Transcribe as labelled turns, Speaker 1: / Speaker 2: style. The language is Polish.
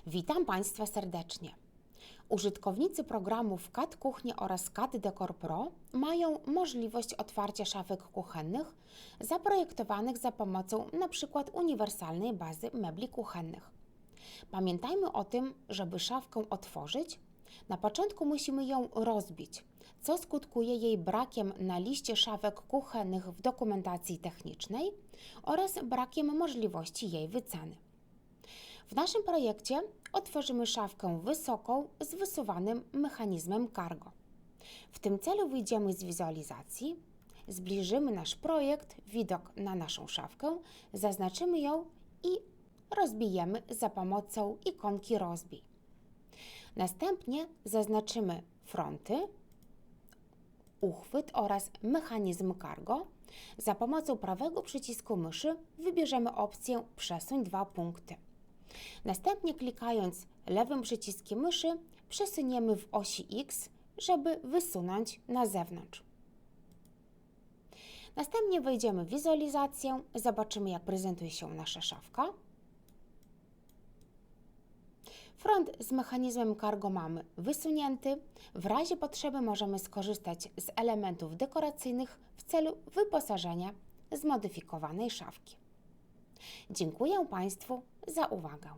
Speaker 1: Witam Państwa serdecznie. Użytkownicy programów CAD Kuchnia oraz CAD Decor Pro mają możliwość otwarcia szafek kuchennych zaprojektowanych za pomocą np. uniwersalnej bazy mebli kuchennych. Pamiętajmy o tym, żeby szafkę otworzyć, na początku musimy ją rozbić, co skutkuje jej brakiem na liście szafek kuchennych w dokumentacji technicznej oraz brakiem możliwości jej wyceny. W naszym projekcie otworzymy szafkę wysoką z wysuwanym mechanizmem cargo. W tym celu wyjdziemy z wizualizacji, zbliżymy nasz projekt, widok na naszą szafkę, zaznaczymy ją i rozbijemy za pomocą ikonki rozbij. Następnie zaznaczymy fronty, uchwyt oraz mechanizm cargo. Za pomocą prawego przycisku myszy wybierzemy opcję przesuń 2 punkty. Następnie klikając lewym przyciskiem myszy przesuniemy w osi X, żeby wysunąć na zewnątrz. Następnie wejdziemy w wizualizację, zobaczymy jak prezentuje się nasza szafka. Front z mechanizmem cargo mamy wysunięty. W razie potrzeby możemy skorzystać z elementów dekoracyjnych w celu wyposażenia zmodyfikowanej szafki. Dziękuję Państwu za uwagę.